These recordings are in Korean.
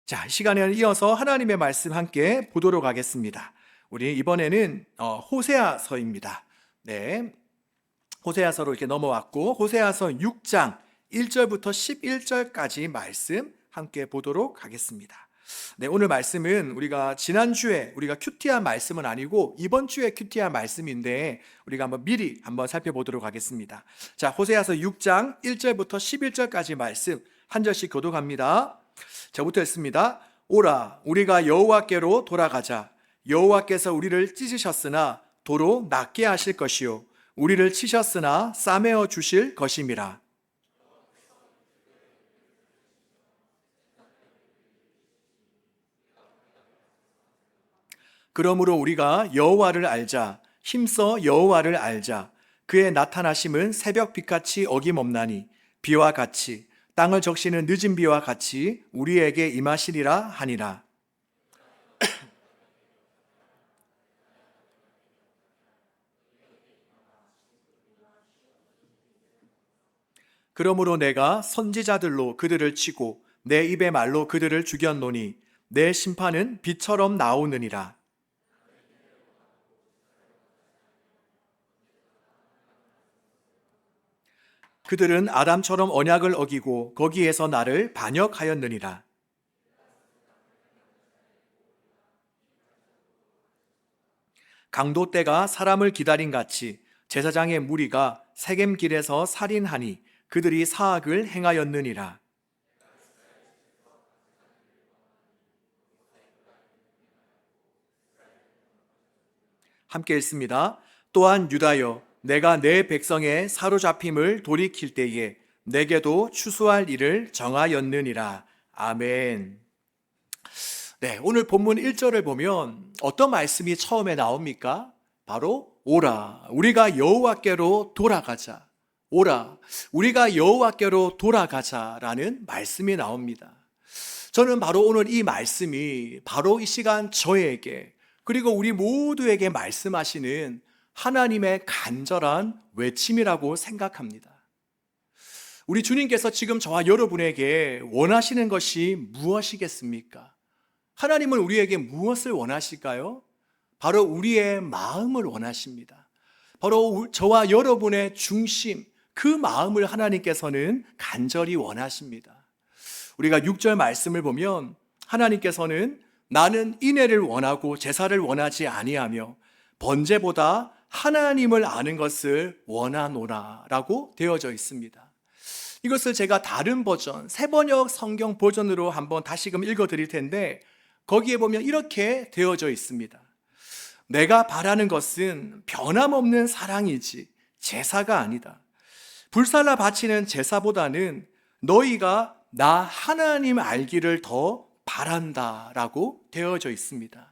자, 이 시간에는 이어서 하나님의 말씀 함께 보도록 하겠습니다. 우리 이번에는 호세아서입니다. 네, 호세아서로 이렇게 넘어왔고 호세아서 6장 1절부터 11절까지 말씀 함께 보도록 하겠습니다. 네, 오늘 말씀은 우리가 지난주에 우리가 큐티한 말씀은 아니고 이번 주에 큐티한 말씀인데 우리가 미리 한번 살펴보도록 하겠습니다. 자, 호세아서 6장 1절부터 11절까지 말씀 한 절씩 교독합니다. 저부터 했습니다. 오라, 우리가 여호와께로 돌아가자. 여호와께서 우리를 찢으셨으나 도로 낫게 하실 것이요 우리를 치셨으나 싸매어 주실 것임이라. 그러므로 우리가 여호와를 알자. 힘써 여호와를 알자. 그의 나타나심은 새벽 빛같이 어김없나니 비와 같이 땅을 적시는 늦은 비와 같이 우리에게 임하시리라 하니라. 그러므로 내가 선지자들로 그들을 치고 내 입의 말로 그들을 죽였노니 내 심판은 빛처럼 나오느니라. 그들은 아담처럼 언약을 어기고 거기에서 나를 반역하였느니라. 강도 떼가 사람을 기다린 같이 제사장의 무리가 세겜길에서 살인하니 그들이 사악을 행하였느니라. 함께 읽습니다. 또한 유다여, 내가 내 백성의 사로잡힘을 돌이킬 때에 내게도 추수할 일을 정하였느니라. 아멘. 네, 오늘 본문 1절을 보면 어떤 말씀이 처음에 나옵니까? 바로 오라, 우리가 여호와께로 돌아가자. 오라, 우리가 여호와께로 돌아가자라는 말씀이 나옵니다. 저는 바로 오늘 이 말씀이 바로 이 시간 저에게 그리고 우리 모두에게 말씀하시는 하나님의 간절한 외침이라고 생각합니다. 우리 주님께서 지금 저와 여러분에게 원하시는 것이 무엇이겠습니까? 하나님은 우리에게 무엇을 원하실까요? 바로 우리의 마음을 원하십니다. 바로 저와 여러분의 중심, 그 마음을 하나님께서는 간절히 원하십니다. 우리가 6절 말씀을 보면 하나님께서는 나는 인애를 원하고 제사를 원하지 아니하며 번제보다 하나님을 아는 것을 원하노라 라고 되어져 있습니다. 이것을 제가 다른 버전, 새번역 성경 버전으로 한번 다시금 읽어드릴 텐데 거기에 보면 이렇게 되어져 있습니다. 내가 바라는 것은 변함없는 사랑이지 제사가 아니다. 불살라 바치는 제사보다는 너희가 나 하나님 알기를 더 바란다 라고 되어져 있습니다.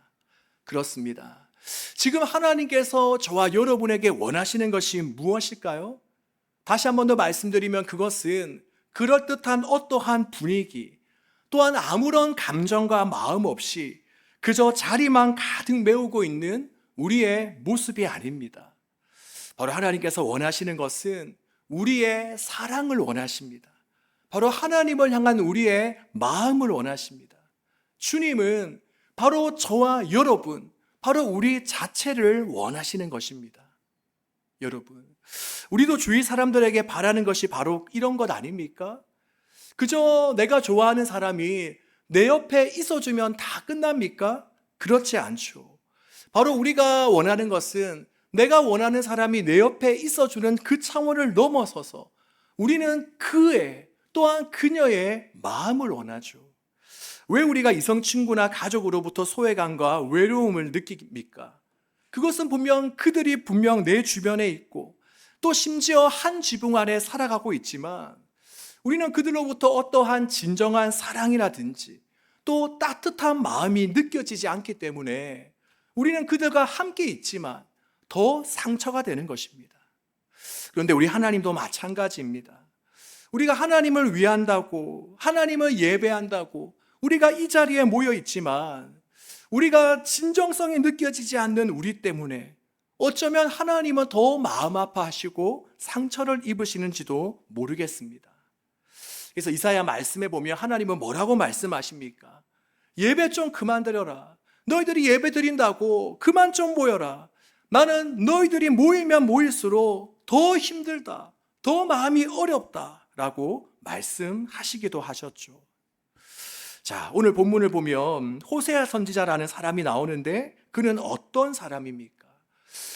그렇습니다. 지금 하나님께서 저와 여러분에게 원하시는 것이 무엇일까요? 다시 한 번 더 말씀드리면 그것은 그럴듯한 어떠한 분위기, 또한 아무런 감정과 마음 없이 그저 자리만 가득 메우고 있는 우리의 모습이 아닙니다. 바로 하나님께서 원하시는 것은 우리의 사랑을 원하십니다. 바로 하나님을 향한 우리의 마음을 원하십니다. 주님은 바로 저와 여러분, 바로 우리 자체를 원하시는 것입니다. 여러분, 우리도 주위 사람들에게 바라는 것이 바로 이런 것 아닙니까? 그저 내가 좋아하는 사람이 내 옆에 있어주면 다 끝납니까? 그렇지 않죠. 바로 우리가 원하는 것은 내가 원하는 사람이 내 옆에 있어주는 그 차원을 넘어서서 우리는 그의 또한 그녀의 마음을 원하죠. 왜 우리가 이성친구나 가족으로부터 소외감과 외로움을 느낍니까? 그것은 그들이 분명 내 주변에 있고 또 심지어 한 지붕 아래 살아가고 있지만 우리는 그들로부터 어떠한 진정한 사랑이라든지 또 따뜻한 마음이 느껴지지 않기 때문에 우리는 그들과 함께 있지만 더 상처가 되는 것입니다. 그런데 우리 하나님도 마찬가지입니다. 우리가 하나님을 위한다고, 하나님을 예배한다고 우리가 이 자리에 모여 있지만 우리가 진정성이 느껴지지 않는 우리 때문에 어쩌면 하나님은 더 마음 아파하시고 상처를 입으시는지도 모르겠습니다. 그래서 이사야 말씀에 보면 하나님은 뭐라고 말씀하십니까? 예배 좀 그만 드려라. 너희들이 예배 드린다고 그만 좀 모여라. 나는 너희들이 모이면 모일수록 더 힘들다. 더 마음이 어렵다. 라고 말씀하시기도 하셨죠. 자, 오늘 본문을 보면 호세아 선지자라는 사람이 나오는데 그는 어떤 사람입니까?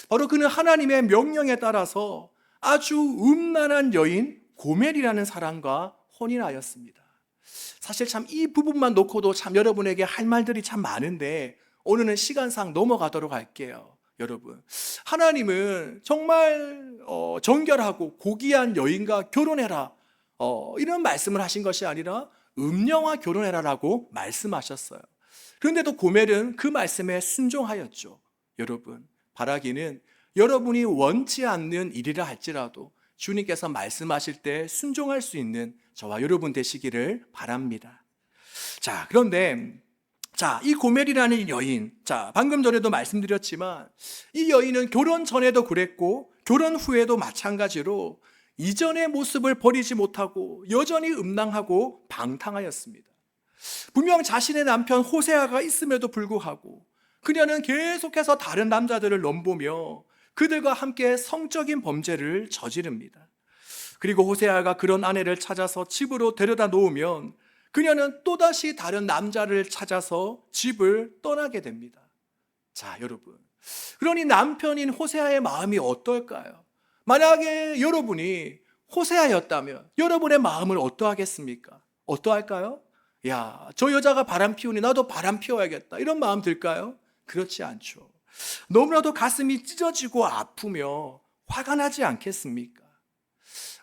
바로 그는 하나님의 명령에 따라서 아주 음란한 여인 고멜이라는 사람과 혼인하였습니다. 사실 참 이 부분만 놓고도 참 여러분에게 할 말들이 참 많은데 오늘은 시간상 넘어가도록 할게요. 여러분, 하나님은 정말 정결하고 고귀한 여인과 결혼해라 이런 말씀을 하신 것이 아니라 음녀와 결혼해라라고 말씀하셨어요. 그런데도 고멜은 그 말씀에 순종하였죠. 여러분, 바라기는 여러분이 원치 않는 일이라 할지라도 주님께서 말씀하실 때 순종할 수 있는 저와 여러분 되시기를 바랍니다. 자, 그런데 이 고멜이라는 여인, 방금 전에도 말씀드렸지만 이 여인은 결혼 전에도 그랬고 결혼 후에도 마찬가지로 이전의 모습을 버리지 못하고 여전히 음란하고 방탕하였습니다. 분명 자신의 남편 호세아가 있음에도 불구하고 그녀는 계속해서 다른 남자들을 넘보며 그들과 함께 성적인 범죄를 저지릅니다. 그리고 호세아가 그런 아내를 찾아서 집으로 데려다 놓으면 그녀는 또다시 다른 남자를 찾아서 집을 떠나게 됩니다. 자, 여러분, 그러니 남편인 호세아의 마음이 어떨까요? 만약에 여러분이 호세아였다면 여러분의 마음을 어떠하겠습니까? 어떠할까요? 야, 저 여자가 바람 피우니 나도 바람 피워야겠다, 이런 마음 들까요? 그렇지 않죠. 너무나도 가슴이 찢어지고 아프며 화가 나지 않겠습니까?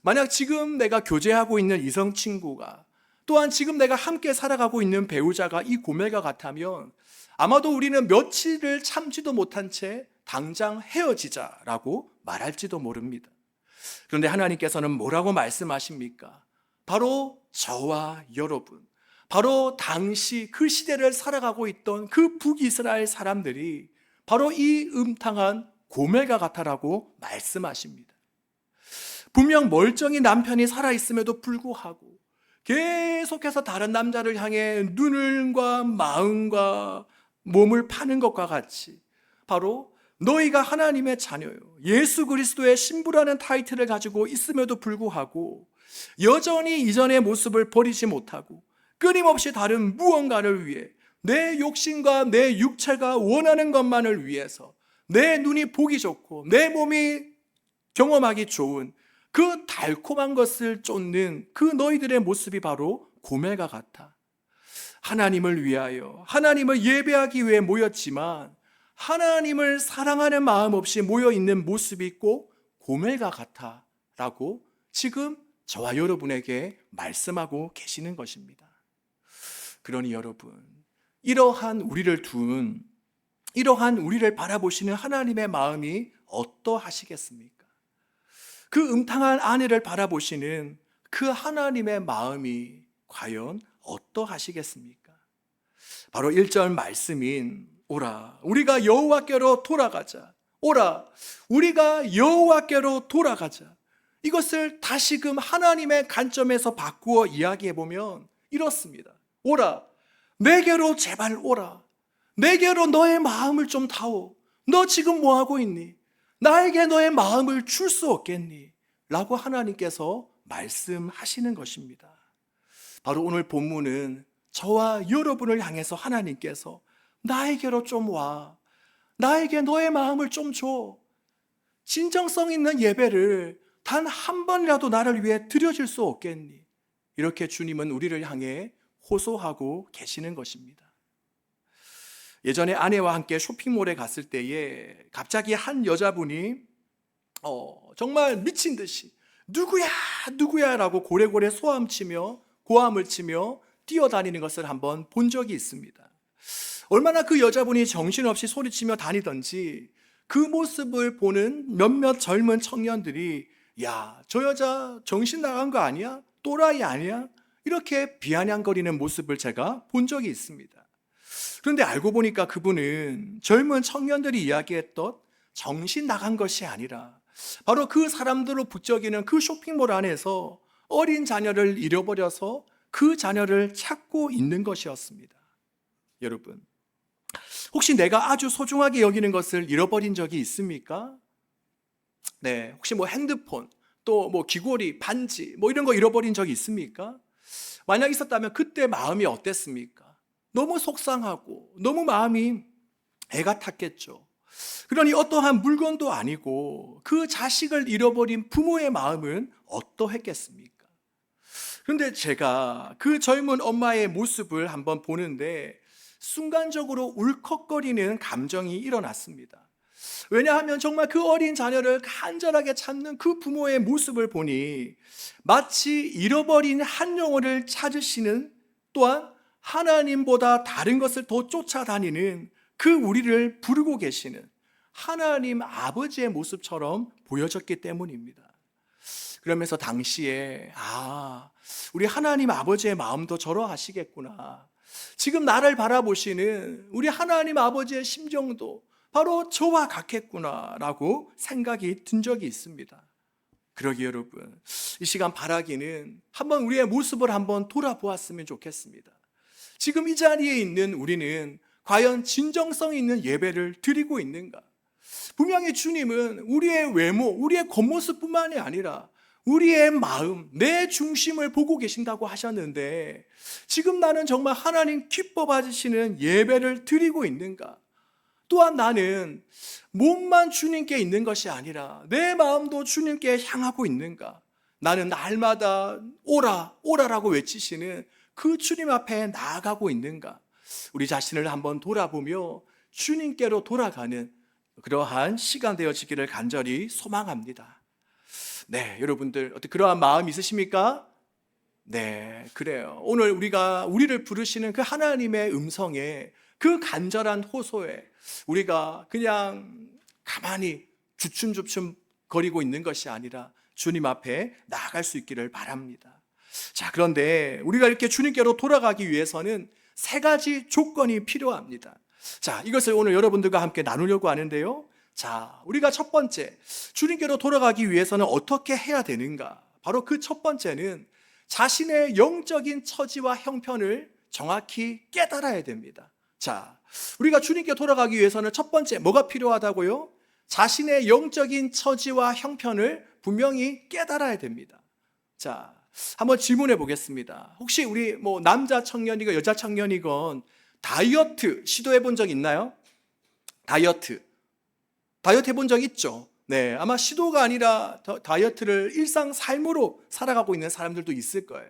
만약 지금 내가 교제하고 있는 이성 친구가 또한 지금 내가 함께 살아가고 있는 배우자가 이 고멜과 같다면 아마도 우리는 며칠을 참지도 못한 채 당장 헤어지자라고 말할지도 모릅니다. 그런데 하나님께서는 뭐라고 말씀하십니까? 바로 저와 여러분, 바로 당시 그 시대를 살아가고 있던 그 북이스라엘 사람들이 바로 이 음탕한 고멜과 같아라고 말씀하십니다. 분명 멀쩡히 남편이 살아있음에도 불구하고 계속해서 다른 남자를 향해 눈과 마음과 몸을 파는 것과 같이 바로 너희가 하나님의 자녀요, 예수 그리스도의 신부라는 타이틀을 가지고 있음에도 불구하고 여전히 이전의 모습을 버리지 못하고 끊임없이 다른 무언가를 위해 내 욕심과 내 육체가 원하는 것만을 위해서 내 눈이 보기 좋고 내 몸이 경험하기 좋은 그 달콤한 것을 쫓는 그 너희들의 모습이 바로 고멜과 같아. 하나님을 위하여 하나님을 예배하기 위해 모였지만 하나님을 사랑하는 마음 없이 모여있는 모습이 있고 고멜과 같아 라고 지금 저와 여러분에게 말씀하고 계시는 것입니다. 그러니 여러분, 이러한 우리를 바라보시는 하나님의 마음이 어떠하시겠습니까? 그 음탕한 아내를 바라보시는 그 하나님의 마음이 과연 어떠하시겠습니까? 바로 1절 말씀인 오라 우리가 여호와께로 돌아가자, 오라 우리가 여호와께로 돌아가자, 이것을 다시금 하나님의 관점에서 바꾸어 이야기해보면 이렇습니다. 오라, 내게로 제발 오라. 내게로 너의 마음을 좀 다오. 너 지금 뭐하고 있니? 나에게 너의 마음을 줄 수 없겠니? 라고 하나님께서 말씀하시는 것입니다. 바로 오늘 본문은 저와 여러분을 향해서 하나님께서 나에게로 좀 와. 나에게 너의 마음을 좀 줘. 진정성 있는 예배를 단 한 번이라도 나를 위해 드려줄 수 없겠니? 이렇게 주님은 우리를 향해 호소하고 계시는 것입니다. 예전에 아내와 함께 쇼핑몰에 갔을 때에 갑자기 한 여자분이 정말 미친 듯이 누구야 라고 고래고래 고함을 치며 뛰어다니는 것을 한번 본 적이 있습니다. 얼마나 그 여자분이 정신없이 소리치며 다니던지 그 모습을 보는 몇몇 젊은 청년들이 야, 저 여자 정신 나간 거 아니야? 또라이 아니야? 이렇게 비아냥거리는 모습을 제가 본 적이 있습니다. 그런데 알고 보니까 그분은 젊은 청년들이 이야기했던 정신 나간 것이 아니라 바로 그 사람들로 북적이는 그 쇼핑몰 안에서 어린 자녀를 잃어버려서 그 자녀를 찾고 있는 것이었습니다. 여러분, 혹시 내가 아주 소중하게 여기는 것을 잃어버린 적이 있습니까? 네, 혹시 뭐 핸드폰, 또 뭐 귀걸이, 반지, 뭐 이런 거 잃어버린 적이 있습니까? 만약 있었다면 그때 마음이 어땠습니까? 너무 속상하고 너무 마음이 애가 탔겠죠. 그러니 어떠한 물건도 아니고 그 자식을 잃어버린 부모의 마음은 어떠했겠습니까? 그런데 제가 그 젊은 엄마의 모습을 한번 보는데 순간적으로 울컥거리는 감정이 일어났습니다. 왜냐하면 정말 그 어린 자녀를 간절하게 찾는 그 부모의 모습을 보니 마치 잃어버린 한 영혼을 찾으시는, 또한 하나님보다 다른 것을 더 쫓아다니는 그 우리를 부르고 계시는 하나님 아버지의 모습처럼 보여졌기 때문입니다. 그러면서 당시에 우리 하나님 아버지의 마음도 저러하시겠구나, 지금 나를 바라보시는 우리 하나님 아버지의 심정도 바로 저와 같겠구나 라고 생각이 든 적이 있습니다. 그러기 여러분, 이 시간 바라기는 한번 우리의 모습을 한번 돌아보았으면 좋겠습니다. 지금 이 자리에 있는 우리는 과연 진정성 있는 예배를 드리고 있는가? 분명히 주님은 우리의 외모, 우리의 겉모습뿐만이 아니라 우리의 마음, 내 중심을 보고 계신다고 하셨는데, 지금 나는 정말 하나님 기뻐 받으시는 예배를 드리고 있는가? 또한 나는 몸만 주님께 있는 것이 아니라 내 마음도 주님께 향하고 있는가? 나는 날마다 오라, 오라라고 외치시는 그 주님 앞에 나아가고 있는가? 우리 자신을 한번 돌아보며 주님께로 돌아가는 그러한 시간 되어지기를 간절히 소망합니다. 네, 여러분들 어떻게 그러한 마음 있으십니까? 네, 그래요. 오늘 우리를 부르시는 그 하나님의 음성에, 그 간절한 호소에 우리가 그냥 가만히 주춤주춤 거리고 있는 것이 아니라 주님 앞에 나아갈 수 있기를 바랍니다. 자, 그런데 우리가 이렇게 주님께로 돌아가기 위해서는 세 가지 조건이 필요합니다. 자, 이것을 오늘 여러분들과 함께 나누려고 하는데요. 자, 우리가 첫 번째, 주님께로 돌아가기 위해서는 어떻게 해야 되는가? 바로 그 첫 번째는 자신의 영적인 처지와 형편을 정확히 깨달아야 됩니다. 자, 우리가 주님께 돌아가기 위해서는 첫 번째 뭐가 필요하다고요? 자신의 영적인 처지와 형편을 분명히 깨달아야 됩니다. 자, 한번 질문해 보겠습니다. 혹시 우리 남자 청년이건 여자 청년이건 다이어트 시도해 본 적 있나요? 다이어트 해본 적 있죠? 네, 아마 시도가 아니라 다이어트를 일상 삶으로 살아가고 있는 사람들도 있을 거예요.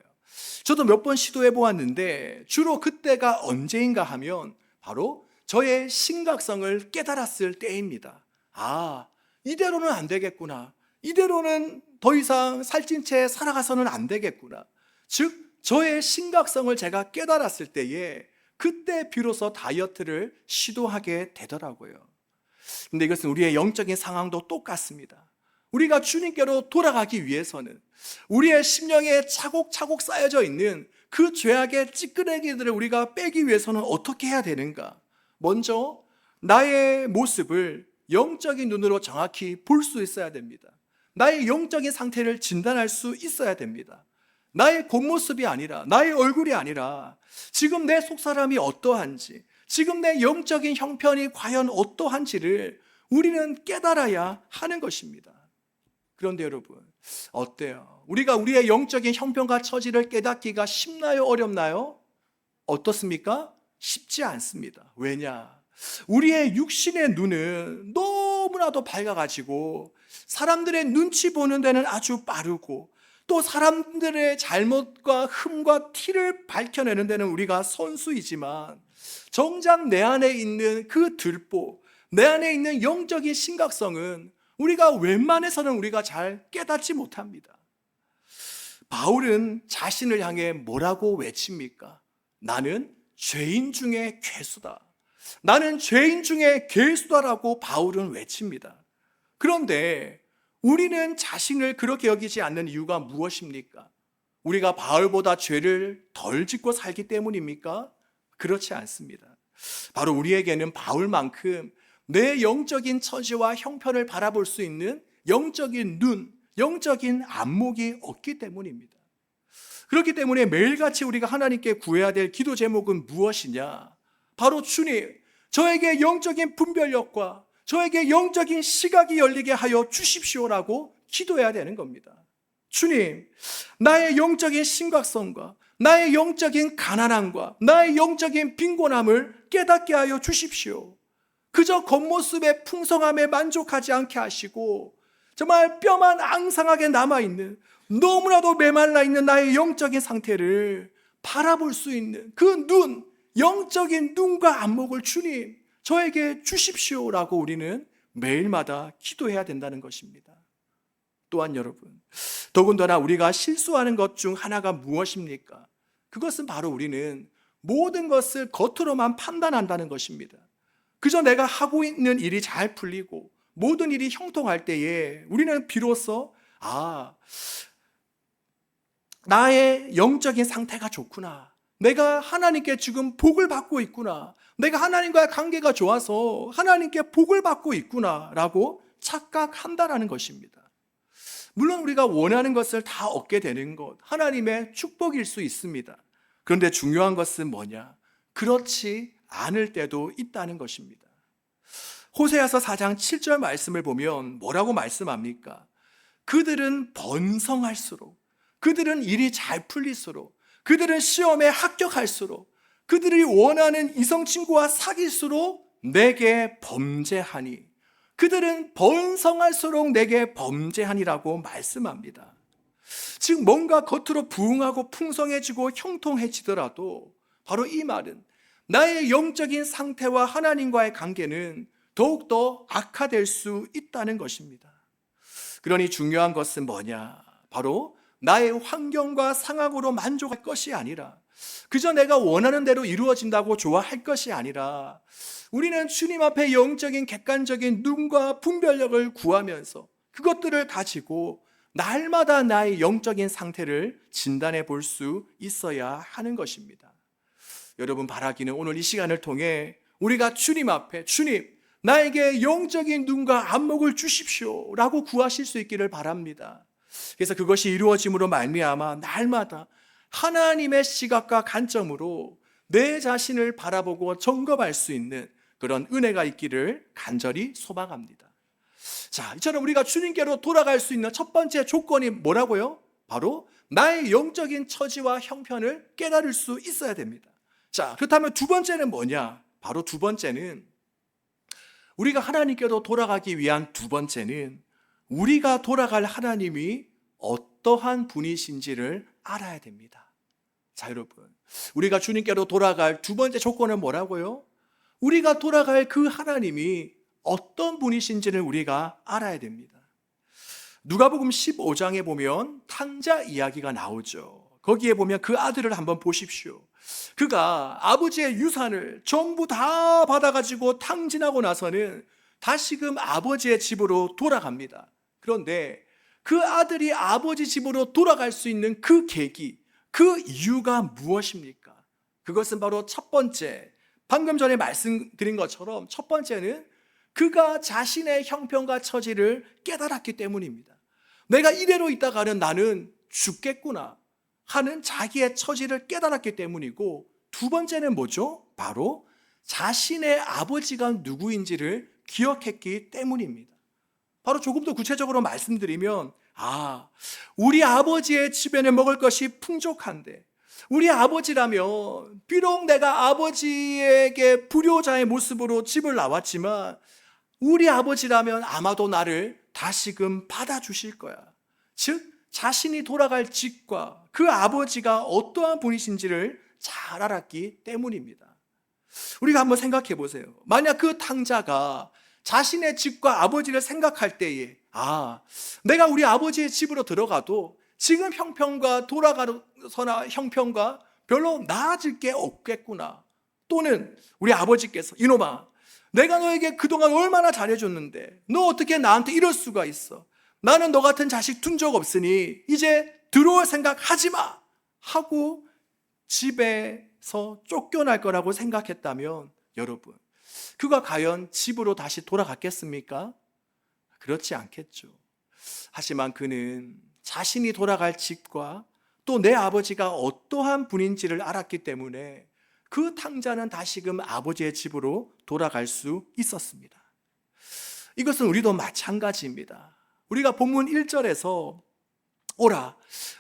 저도 몇 번 시도해 보았는데 주로 그때가 언제인가 하면 바로 저의 심각성을 깨달았을 때입니다. 이대로는 안 되겠구나. 이대로는 더 이상 살찐 채 살아가서는 안 되겠구나. 즉, 저의 심각성을 제가 깨달았을 때에 그때 비로소 다이어트를 시도하게 되더라고요. 근데 이것은 우리의 영적인 상황도 똑같습니다. 우리가 주님께로 돌아가기 위해서는 우리의 심령에 차곡차곡 쌓여져 있는 그 죄악의 찌끄레기들을 우리가 빼기 위해서는 어떻게 해야 되는가? 먼저 나의 모습을 영적인 눈으로 정확히 볼 수 있어야 됩니다. 나의 영적인 상태를 진단할 수 있어야 됩니다. 나의 겉모습이 아니라, 나의 얼굴이 아니라 지금 내 속사람이 어떠한지, 지금 내 영적인 형편이 과연 어떠한지를 우리는 깨달아야 하는 것입니다. 그런데 여러분, 어때요? 우리가 우리의 영적인 형편과 처지를 깨닫기가 쉽나요? 어렵나요? 어떻습니까? 쉽지 않습니다. 왜냐? 우리의 육신의 눈은 너무나도 밝아가지고 사람들의 눈치 보는 데는 아주 빠르고, 또 사람들의 잘못과 흠과 티를 밝혀내는 데는 우리가 선수이지만, 정작 내 안에 있는 그 들보, 내 안에 있는 영적인 심각성은 우리가 웬만해서는 우리가 잘 깨닫지 못합니다. 바울은 자신을 향해 뭐라고 외칩니까? 나는 죄인 중에 괴수다. 나는 죄인 중에 괴수다라고 바울은 외칩니다. 그런데 우리는 자신을 그렇게 여기지 않는 이유가 무엇입니까? 우리가 바울보다 죄를 덜 짓고 살기 때문입니까? 그렇지 않습니다. 바로 우리에게는 바울만큼 내 영적인 처지와 형편을 바라볼 수 있는 영적인 눈, 영적인 안목이 없기 때문입니다. 그렇기 때문에 매일같이 우리가 하나님께 구해야 될 기도 제목은 무엇이냐? 바로 주님, 저에게 영적인 분별력과 저에게 영적인 시각이 열리게 하여 주십시오라고 기도해야 되는 겁니다. 주님, 나의 영적인 심각성과 나의 영적인 가난함과 나의 영적인 빈곤함을 깨닫게 하여 주십시오. 그저 겉모습의 풍성함에 만족하지 않게 하시고 정말 뼈만 앙상하게 남아있는, 너무나도 메말라 있는 나의 영적인 상태를 바라볼 수 있는 그 눈, 영적인 눈과 안목을 주님, 저에게 주십시오라고 우리는 매일마다 기도해야 된다는 것입니다. 또한 여러분, 더군다나 우리가 실수하는 것 중 하나가 무엇입니까? 그것은 바로 우리는 모든 것을 겉으로만 판단한다는 것입니다. 그저 내가 하고 있는 일이 잘 풀리고 모든 일이 형통할 때에 우리는 비로소 나의 영적인 상태가 좋구나, 내가 하나님께 지금 복을 받고 있구나, 내가 하나님과의 관계가 좋아서 하나님께 복을 받고 있구나 라고 착각한다라는 것입니다. 물론 우리가 원하는 것을 다 얻게 되는 것, 하나님의 축복일 수 있습니다. 그런데 중요한 것은 뭐냐? 그렇지 않을 때도 있다는 것입니다. 호세아서 4장 7절 말씀을 보면 뭐라고 말씀합니까? 그들은 번성할수록, 그들은 일이 잘 풀릴수록, 그들은 시험에 합격할수록, 그들이 원하는 이성 친구와 사귈수록 내게 범죄하니, 그들은 번성할수록 내게 범죄하니라고 말씀합니다. 즉 뭔가 겉으로 부흥하고 풍성해지고 형통해지더라도 바로 이 말은 나의 영적인 상태와 하나님과의 관계는 더욱더 악화될 수 있다는 것입니다. 그러니 중요한 것은 뭐냐? 바로 나의 환경과 상황으로 만족할 것이 아니라, 그저 내가 원하는 대로 이루어진다고 좋아할 것이 아니라, 우리는 주님 앞에 영적인 객관적인 눈과 분별력을 구하면서 그것들을 가지고 날마다 나의 영적인 상태를 진단해 볼 수 있어야 하는 것입니다. 여러분, 바라기는 오늘 이 시간을 통해 우리가 주님 앞에, 주님, 나에게 영적인 눈과 안목을 주십시오 라고 구하실 수 있기를 바랍니다. 그래서 그것이 이루어짐으로 말미암아 날마다 하나님의 시각과 관점으로 내 자신을 바라보고 점검할 수 있는 그런 은혜가 있기를 간절히 소망합니다. 자, 이처럼 우리가 주님께로 돌아갈 수 있는 첫 번째 조건이 뭐라고요? 바로 나의 영적인 처지와 형편을 깨달을 수 있어야 됩니다. 자, 그렇다면 두 번째는 뭐냐? 바로 두 번째는, 우리가 하나님께로 돌아가기 위한 두 번째는 우리가 돌아갈 하나님이 어떠한 분이신지를 알아야 됩니다. 자, 여러분, 우리가 주님께로 돌아갈 두 번째 조건은 뭐라고요? 우리가 돌아갈 그 하나님이 어떤 분이신지를 우리가 알아야 됩니다. 누가복음 15장에 보면 탕자 이야기가 나오죠. 거기에 보면 그 아들을 한번 보십시오. 그가 아버지의 유산을 전부 다 받아가지고 탕진하고 나서는 다시금 아버지의 집으로 돌아갑니다. 그런데 그 아들이 아버지 집으로 돌아갈 수 있는 그 계기, 그 이유가 무엇입니까? 그것은 바로 첫 번째, 방금 전에 말씀드린 것처럼 첫 번째는 그가 자신의 형편과 처지를 깨달았기 때문입니다. 내가 이대로 있다가는 나는 죽겠구나 하는 자기의 처지를 깨달았기 때문이고, 두 번째는 뭐죠? 바로 자신의 아버지가 누구인지를 기억했기 때문입니다. 바로 조금 더 구체적으로 말씀드리면, 우리 아버지의 집에는 먹을 것이 풍족한데, 우리 아버지라면 비록 내가 아버지에게 불효자의 모습으로 집을 나왔지만 우리 아버지라면 아마도 나를 다시금 받아주실 거야. 즉 자신이 돌아갈 집과 그 아버지가 어떠한 분이신지를 잘 알았기 때문입니다. 우리가 한번 생각해 보세요. 만약 그 탕자가 자신의 집과 아버지를 생각할 때에 내가 우리 아버지의 집으로 들어가도 지금 형편과 돌아가서나 형편과 별로 나아질 게 없겠구나. 또는 우리 아버지께서 이놈아, 내가 너에게 그동안 얼마나 잘해줬는데 너 어떻게 나한테 이럴 수가 있어. 나는 너 같은 자식 둔 적 없으니 이제 들어올 생각 하지 마 하고 집에서 쫓겨날 거라고 생각했다면, 여러분, 그가 과연 집으로 다시 돌아갔겠습니까? 그렇지 않겠죠. 하지만 그는 자신이 돌아갈 집과 또 내 아버지가 어떠한 분인지를 알았기 때문에 그 탕자는 다시금 아버지의 집으로 돌아갈 수 있었습니다. 이것은 우리도 마찬가지입니다. 우리가 본문 1절에서 오라,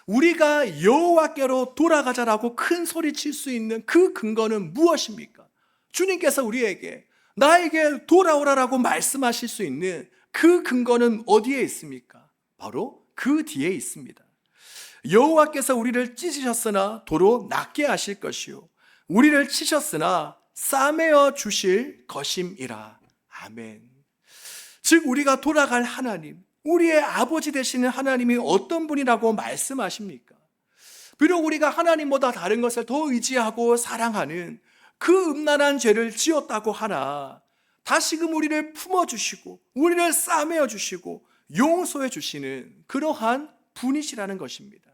우리가 여호와께로 돌아가자라고 큰 소리 칠 수 있는 그 근거는 무엇입니까? 주님께서 우리에게 나에게 돌아오라라고 말씀하실 수 있는 그 근거는 어디에 있습니까? 바로 그 뒤에 있습니다. 여호와께서 우리를 찢으셨으나 도로 낫게 하실 것이요 우리를 치셨으나 싸매어 주실 것임이라. 아멘. 즉 우리가 돌아갈 하나님, 우리의 아버지 되시는 하나님이 어떤 분이라고 말씀하십니까? 비록 우리가 하나님보다 다른 것을 더 의지하고 사랑하는 그 음란한 죄를 지었다고 하나 다시금 우리를 품어주시고 우리를 싸매어 주시고 용서해 주시는 그러한 분이시라는 것입니다.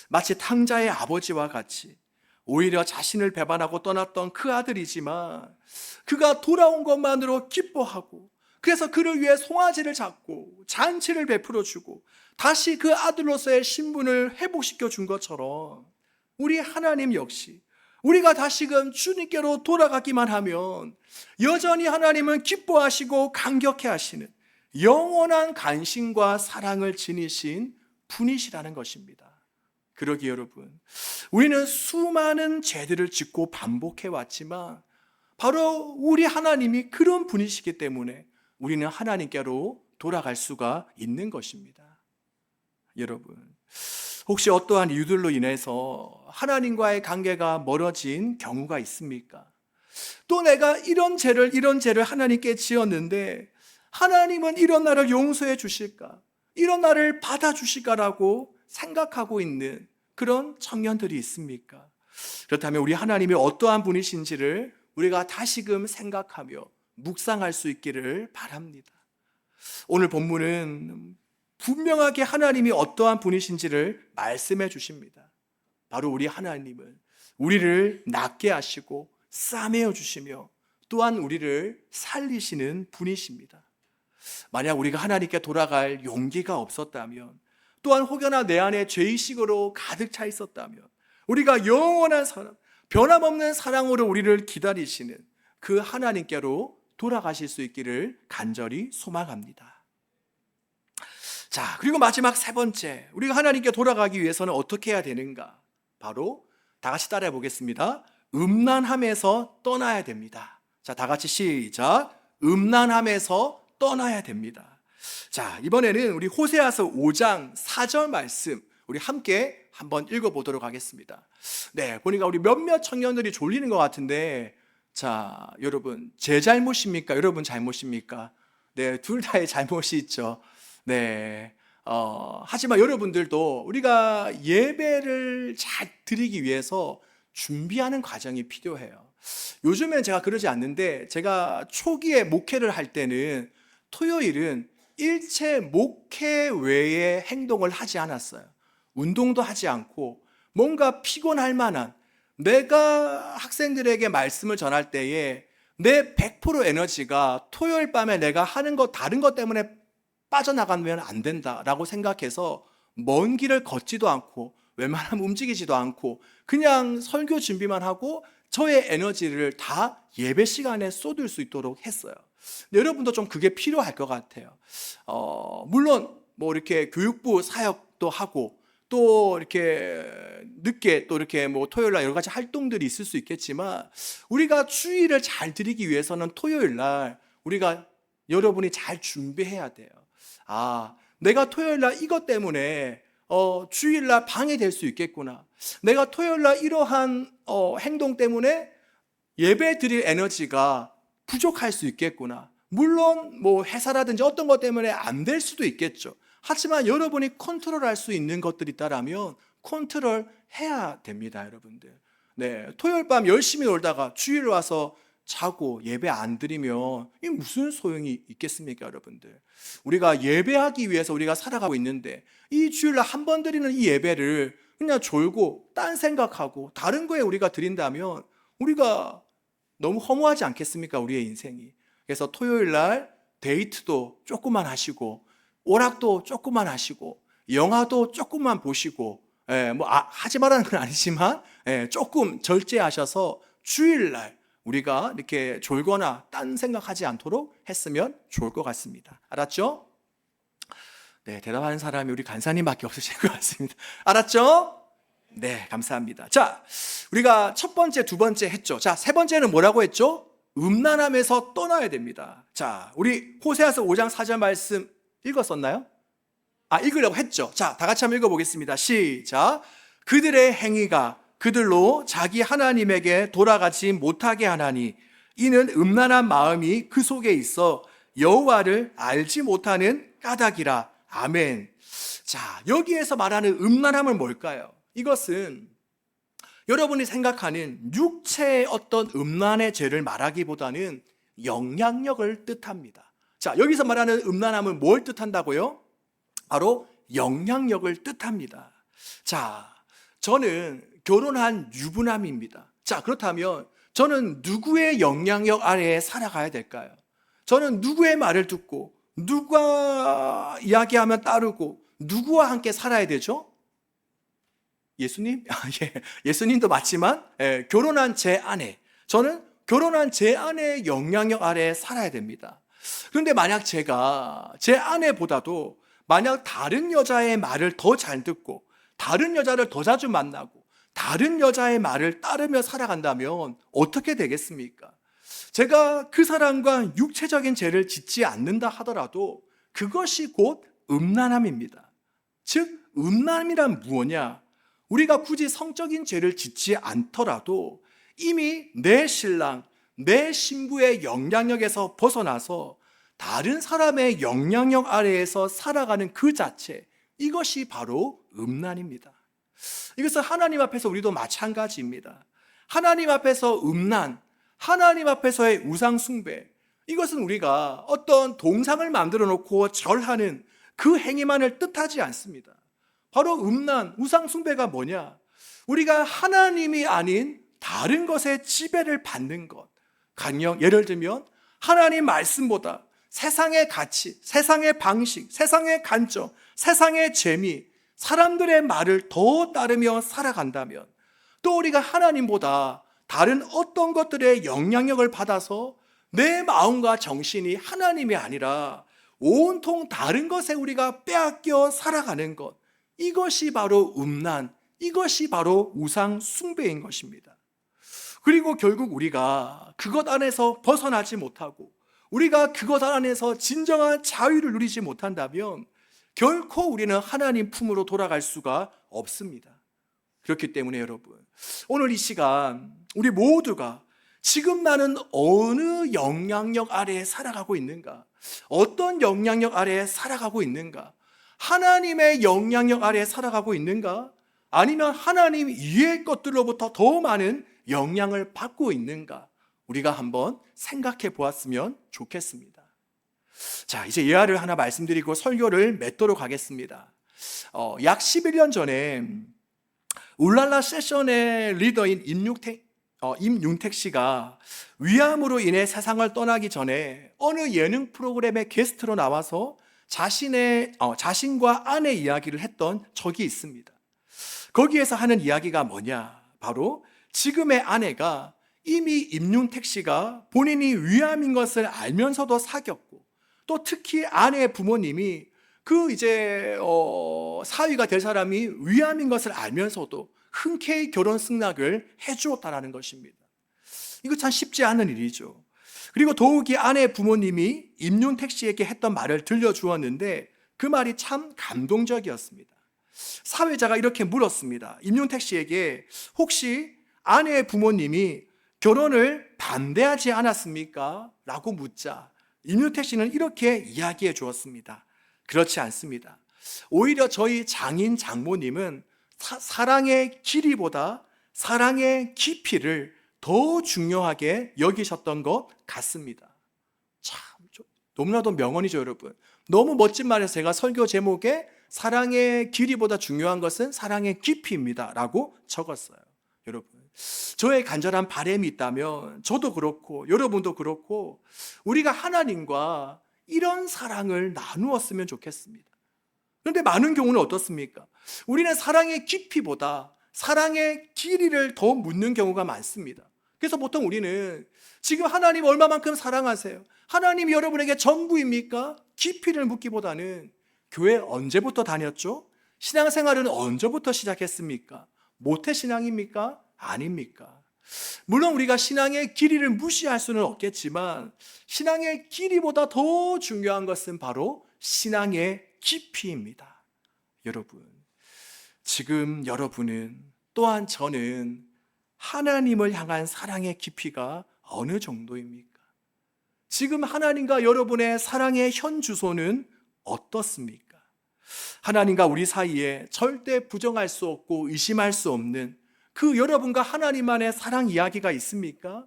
마치 탕자의 아버지와 같이 오히려 자신을 배반하고 떠났던 그 아들이지만 그가 돌아온 것만으로 기뻐하고 그래서 그를 위해 송아지를 잡고 잔치를 베풀어 주고 다시 그 아들로서의 신분을 회복시켜 준 것처럼 우리 하나님 역시 우리가 다시금 주님께로 돌아가기만 하면 여전히 하나님은 기뻐하시고 감격해 하시는 영원한 간신과 사랑을 지니신 분이시라는 것입니다. 그러기에 여러분, 우리는 수많은 죄들을 짓고 반복해 왔지만 바로 우리 하나님이 그런 분이시기 때문에 우리는 하나님께로 돌아갈 수가 있는 것입니다. 여러분, 혹시 어떠한 이유들로 인해서 하나님과의 관계가 멀어진 경우가 있습니까? 또 내가 이런 죄를 하나님께 지었는데 하나님은 이런 나를 용서해 주실까? 이런 나를 받아주실까라고 생각하고 있는 그런 청년들이 있습니까? 그렇다면 우리 하나님이 어떠한 분이신지를 우리가 다시금 생각하며 묵상할 수 있기를 바랍니다. 오늘 본문은 분명하게 하나님이 어떠한 분이신지를 말씀해 주십니다. 바로 우리 하나님은 우리를 낫게 하시고 싸매어 주시며 또한 우리를 살리시는 분이십니다. 만약 우리가 하나님께 돌아갈 용기가 없었다면, 또한 혹여나 내 안에 죄의식으로 가득 차 있었다면, 우리가 영원한 사랑, 변함없는 사랑으로 우리를 기다리시는 그 하나님께로 돌아가실 수 있기를 간절히 소망합니다. 자, 그리고 마지막 세 번째, 우리가 하나님께 돌아가기 위해서는 어떻게 해야 되는가? 바로 다 같이 따라해 보겠습니다. 음란함에서 떠나야 됩니다. 자, 다 같이 시작. 음란함에서 떠나야 됩니다. 자, 이번에는 우리 호세아서 5장 4절 말씀 우리 함께 한번 읽어보도록 하겠습니다. 네, 보니까 우리 몇몇 청년들이 졸리는 것 같은데, 자, 여러분, 제 잘못입니까? 여러분 잘못입니까? 네, 둘 다의 잘못이 있죠. 네, 하지만 여러분들도 우리가 예배를 잘 드리기 위해서 준비하는 과정이 필요해요. 요즘엔 제가 그러지 않는데, 제가 초기에 목회를 할 때는 토요일은 일체 목회 외의 행동을 하지 않았어요. 운동도 하지 않고 뭔가 피곤할 만한, 내가 학생들에게 말씀을 전할 때에 내 100% 에너지가 토요일 밤에 내가 하는 것 다른 것 때문에 빠져나가면 안 된다라고 생각해서 먼 길을 걷지도 않고 웬만하면 움직이지도 않고 그냥 설교 준비만 하고 저의 에너지를 다 예배 시간에 쏟을 수 있도록 했어요. 여러분도 좀 그게 필요할 것 같아요. 물론 뭐 이렇게 교육부 사역도 하고 또 이렇게 늦게 또 이렇게 뭐 토요일 날 여러 가지 활동들이 있을 수 있겠지만, 우리가 주일을 잘 드리기 위해서는 토요일 날 우리가 여러분이 잘 준비해야 돼요. 아, 내가 토요일 날 이것 때문에 주일 날 방해될 수 있겠구나. 내가 토요일 날 이러한 행동 때문에 예배 드릴 에너지가 부족할 수 있겠구나. 물론 뭐 회사라든지 어떤 것 때문에 안 될 수도 있겠죠. 하지만 여러분이 컨트롤할 수 있는 것들이 있다면 컨트롤 해야 됩니다, 여러분들. 네, 토요일 밤 열심히 놀다가 주일 와서 자고 예배 안 드리면 이 무슨 소용이 있겠습니까, 여러분들? 우리가 예배하기 위해서 우리가 살아가고 있는데 이 주일날 한 번 드리는 이 예배를 그냥 졸고 딴 생각하고 다른 거에 우리가 드린다면 우리가 너무 허무하지 않겠습니까, 우리의 인생이? 그래서 토요일 날 데이트도 조금만 하시고 오락도 조금만 하시고 영화도 조금만 보시고 하지 말라는 건 아니지만 조금 절제하셔서 주일날 우리가 이렇게 졸거나 딴 생각하지 않도록 했으면 좋을 것 같습니다. 알았죠? 네, 대답하는 사람이 우리 간사님밖에 없으실 것 같습니다. 알았죠? 네, 감사합니다. 자, 우리가 첫 번째, 두 번째 했죠. 자, 세 번째는 뭐라고 했죠? 음란함에서 떠나야 됩니다. 자, 우리 호세아서 5장 4절 말씀 읽었었나요? 읽으려고 했죠. 자, 다 같이 한번 읽어보겠습니다. 시작. 그들의 행위가 그들로 자기 하나님에게 돌아가지 못하게 하나니 이는 음란한 마음이 그 속에 있어 여호와를 알지 못하는 까닭이라. 아멘. 자, 여기에서 말하는 음란함은 뭘까요? 이것은 여러분이 생각하는 육체의 어떤 음란의 죄를 말하기보다는 영향력을 뜻합니다. 자, 여기서 말하는 음란함은 뭘 뜻한다고요? 바로 영향력을 뜻합니다. 자, 저는 결혼한 유부남입니다. 자, 그렇다면 저는 누구의 영향력 아래에 살아가야 될까요? 저는 누구의 말을 듣고 누가 이야기하면 따르고 누구와 함께 살아야 되죠? 예수님? 예수님도 맞지만 결혼한 제 아내, 저는 결혼한 제 아내의 영향력 아래에 살아야 됩니다. 그런데 만약 제가 제 아내보다도 만약 다른 여자의 말을 더 잘 듣고 다른 여자를 더 자주 만나고 다른 여자의 말을 따르며 살아간다면 어떻게 되겠습니까? 제가 그 사람과 육체적인 죄를 짓지 않는다 하더라도 그것이 곧 음란함입니다. 즉 음란이란 무엇이냐? 우리가 굳이 성적인 죄를 짓지 않더라도 이미 내 신랑, 내 신부의 영향력에서 벗어나서 다른 사람의 영향력 아래에서 살아가는 그 자체, 이것이 바로 음란입니다. 이것은 하나님 앞에서 우리도 마찬가지입니다. 하나님 앞에서 음란, 하나님 앞에서의 우상 숭배, 이것은 우리가 어떤 동상을 만들어 놓고 절하는 그 행위만을 뜻하지 않습니다. 바로 음란, 우상 숭배가 뭐냐? 우리가 하나님이 아닌 다른 것에 지배를 받는 것. 가령 예를 들면 하나님 말씀보다 세상의 가치, 세상의 방식, 세상의 관점, 세상의 재미, 사람들의 말을 더 따르며 살아간다면, 또 우리가 하나님보다 다른 어떤 것들의 영향력을 받아서 내 마음과 정신이 하나님이 아니라 온통 다른 것에 우리가 빼앗겨 살아가는 것, 이것이 바로 음란, 이것이 바로 우상 숭배인 것입니다. 그리고 결국 우리가 그것 안에서 벗어나지 못하고 우리가 그것 안에서 진정한 자유를 누리지 못한다면 결코 우리는 하나님 품으로 돌아갈 수가 없습니다. 그렇기 때문에 여러분, 오늘 이 시간 우리 모두가 지금 나는 어느 영향력 아래에 살아가고 있는가? 어떤 영향력 아래에 살아가고 있는가? 하나님의 영향력 아래에 살아가고 있는가? 아니면 하나님 이외의 것들로부터 더 많은 영향을 받고 있는가? 우리가 한번 생각해 보았으면 좋겠습니다. 자, 이제 예화를 하나 말씀드리고 설교를 맺도록 하겠습니다. 약 11년 전에 울랄라 세션의 리더인 임윤택 씨가 위암으로 인해 세상을 떠나기 전에 어느 예능 프로그램의 게스트로 나와서 자신과 아내 이야기를 했던 적이 있습니다. 거기에서 하는 이야기가 뭐냐? 바로 지금의 아내가 이미 임윤택 씨가 본인이 위암인 것을 알면서도 사귀었고, 또 특히 아내의 부모님이 사위가 될 사람이 위암인 것을 알면서도 흔쾌히 결혼 승낙을 해주었다는 것입니다. 이거 참 쉽지 않은 일이죠. 그리고 더욱이 아내의 부모님이 임윤택 씨에게 했던 말을 들려주었는데 그 말이 참 감동적이었습니다. 사회자가 이렇게 물었습니다. 임윤택 씨에게 혹시 아내의 부모님이 결혼을 반대하지 않았습니까? 라고 묻자 임윤택 씨는 이렇게 이야기해 주었습니다. 그렇지 않습니다. 오히려 저희 장인 장모님은 사랑의 길이보다 사랑의 깊이를 더 중요하게 여기셨던 것 같습니다. 참 너무나도 명언이죠, 여러분. 너무 멋진 말에서 제가 설교 제목에 사랑의 길이보다 중요한 것은 사랑의 깊이입니다 라고 적었어요. 여러분, 저의 간절한 바람이 있다면 저도 그렇고 여러분도 그렇고 우리가 하나님과 이런 사랑을 나누었으면 좋겠습니다. 그런데 많은 경우는 어떻습니까? 우리는 사랑의 깊이보다 사랑의 길이를 더 묻는 경우가 많습니다. 그래서 보통 우리는 지금 하나님 얼마만큼 사랑하세요? 하나님이 여러분에게 전부입니까? 깊이를 묻기보다는 교회 언제부터 다녔죠? 신앙생활은 언제부터 시작했습니까? 모태신앙입니까? 아닙니까? 물론 우리가 신앙의 길이를 무시할 수는 없겠지만 신앙의 길이보다 더 중요한 것은 바로 신앙의 깊이입니다. 여러분, 지금 여러분은 또한 저는 하나님을 향한 사랑의 깊이가 어느 정도입니까? 지금 하나님과 여러분의 사랑의 현 주소는 어떻습니까? 하나님과 우리 사이에 절대 부정할 수 없고 의심할 수 없는 그 여러분과 하나님만의 사랑 이야기가 있습니까?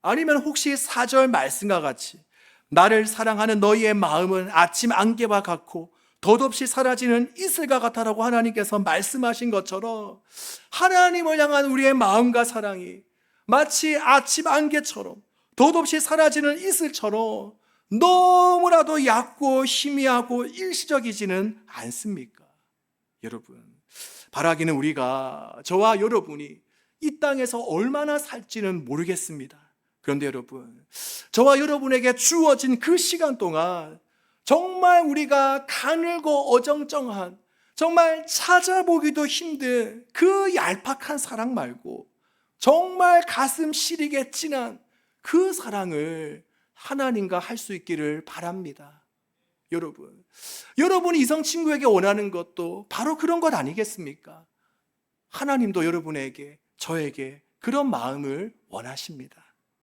아니면 혹시 4절 말씀과 같이 나를 사랑하는 너희의 마음은 아침 안개와 같고 덧없이 사라지는 이슬과 같다라고 하나님께서 말씀하신 것처럼 하나님을 향한 우리의 마음과 사랑이 마치 아침 안개처럼 덧없이 사라지는 이슬처럼 너무나도 얕고 희미하고 일시적이지는 않습니까? 여러분, 바라기는 우리가 저와 여러분이 이 땅에서 얼마나 살지는 모르겠습니다. 그런데 여러분, 저와 여러분에게 주어진 그 시간 동안 정말 우리가 가늘고 어정쩡한, 정말 찾아보기도 힘든 그 얄팍한 사랑 말고 정말 가슴 시리게 진한 그 사랑을 하나님과 할 수 있기를 바랍니다. 여러분, 여러분이 이성 친구에게 원하는 것도 바로 그런 것 아니겠습니까? 하나님도 여러분에게, 저에게 그런 마음을 원하십니다.